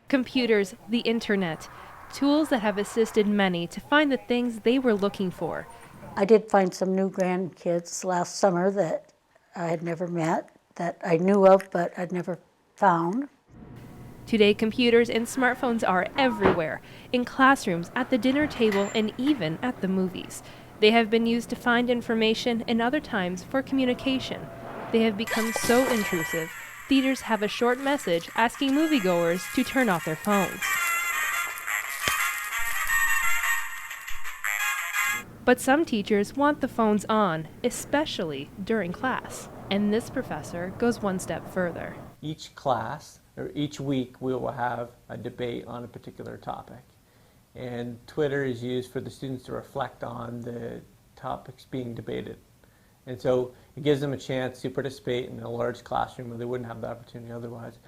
Computers, the internet, tools that have assisted many to find the things they were looking for. I did find some new grandkids last summer that I had never met, that I knew of but I'd never found. Today, computers and smartphones are everywhere, in classrooms, at the dinner table, and even at the movies. They have been used to find information and other times for communication. They have become so intrusive, theaters have a short message asking moviegoers to turn off their phones. But some teachers want the phones on, especially during class. And this professor goes one step further. Each class, or each week, we will have a debate on a particular topic. And Twitter is used for the students to reflect on the topics being debated. And so it gives them a chance to participate in a large classroom where they wouldn't have the opportunity otherwise.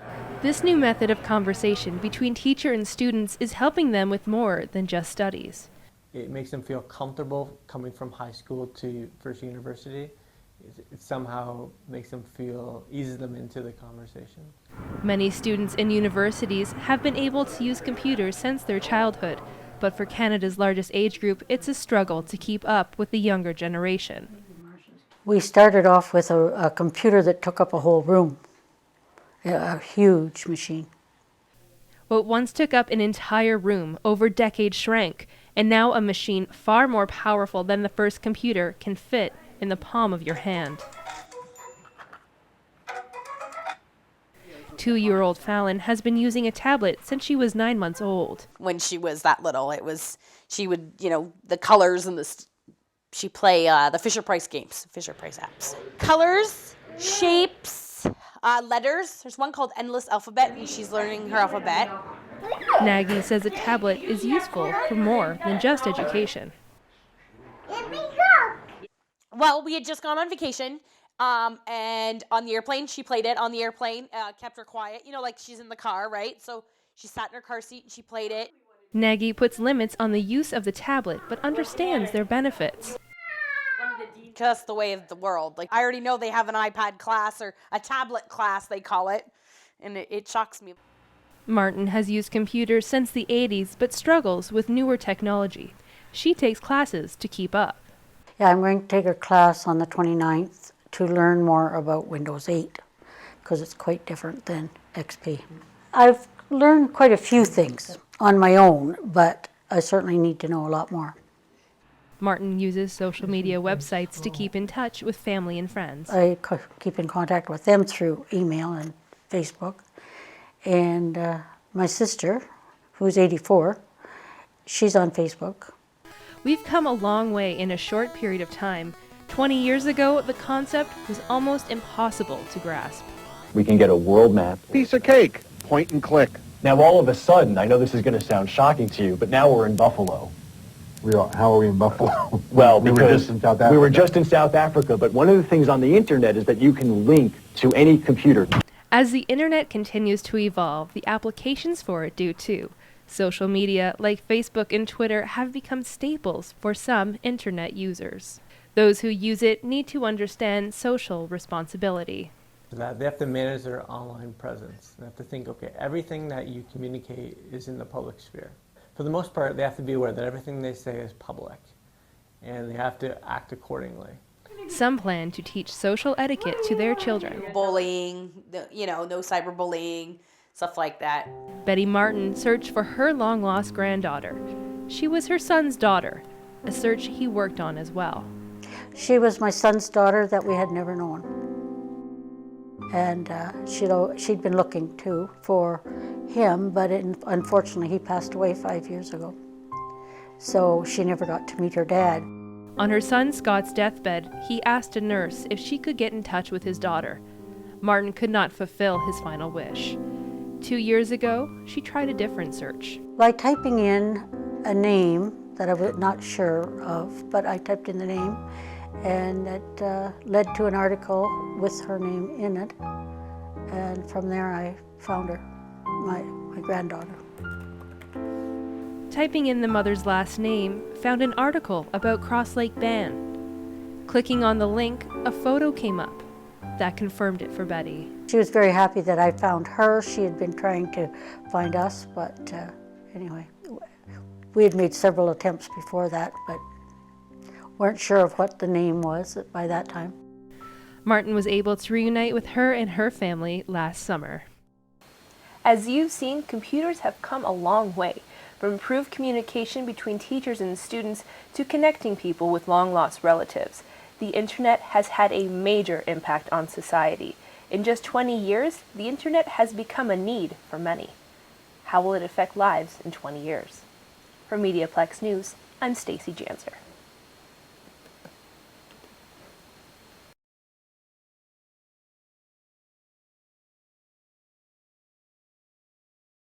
This new method of conversation between teacher and students is helping them with more than just studies. It makes them feel comfortable coming from high school to first university. It somehow makes them feel, eases them into the conversation. Many students in universities have been able to use computers since their childhood, but for Canada's largest age group, it's a struggle to keep up with the younger generation. We started off with a computer that took up a whole room, a huge machine. What once took up an entire room over decades shrank, and now a machine far more powerful than the first computer can fit in the palm of your hand. 2-year-old Fallon has been using a tablet since she was 9 months old. When she was that little, she would, the colors and she play the Fisher-Price games, Fisher-Price apps. Colors, shapes, letters. There's one called Endless Alphabet, and she's learning her alphabet. Nagy says a tablet is useful for more than just education. Well, we had just gone on vacation, and on the airplane, she played it on the airplane, kept her quiet, like she's in the car, right? So she sat in her car seat and she played it. Nagy puts limits on the use of the tablet, but understands their benefits. Just the way of the world. I already know they have an iPad class, or a tablet class, they call it, and it shocks me. Martin has used computers since the 80s, but struggles with newer technology. She takes classes to keep up. Yeah, I'm going to take a class on the 29th to learn more about Windows 8, because it's quite different than XP. I've learned quite a few things on my own, but I certainly need to know a lot more. Martin uses social media websites to keep in touch with family and friends. I keep in contact with them through email and Facebook. And my sister, who's 84, she's on Facebook. We've come a long way in a short period of time. 20 years ago, the concept was almost impossible to grasp. We can get a world map. Piece of cake, point and click. Now all of a sudden, I know this is going to sound shocking to you, but now we're in Buffalo. How are we in Buffalo? Well, we were just in South Africa. We were just in South Africa, but one of the things on the internet is that you can link to any computer. As the internet continues to evolve, the applications for it do too. Social media like Facebook and Twitter have become staples for some internet users. Those who use it need to understand social responsibility. They have to manage their online presence. They have to think, okay, everything that you communicate is in the public sphere. For the most part, they have to be aware that everything they say is public, and they have to act accordingly. Some plan to teach social etiquette to their children. Bullying, no cyberbullying, stuff like that. Betty Martin searched for her long-lost granddaughter. She was her son's daughter, a search he worked on as well. She was my son's daughter that we had never known. And she'd been looking too for him, but unfortunately he passed away 5 years ago. So she never got to meet her dad. On her son Scott's deathbed, he asked a nurse if she could get in touch with his daughter. Martin could not fulfill his final wish. 2 years ago, she tried a different search. By typing in a name that I was not sure of, but I typed in the name, and it led to an article with her name in it. And from there I found her, my granddaughter. Typing in the mother's last name found an article about Cross Lake Band. Clicking on the link, a photo came up. that confirmed it for Betty. She was very happy that I found her. She had been trying to find us, but anyway, we had made several attempts before that, but weren't sure of what the name was by that time. Martin was able to reunite with her and her family last summer. As you've seen, computers have come a long way, from improved communication between teachers and students to connecting people with long-lost relatives. The internet has had a major impact on society. In just 20 years, the internet has become a need for many. How will it affect lives in 20 years? For Mediaplex News, I'm Stacy Janser.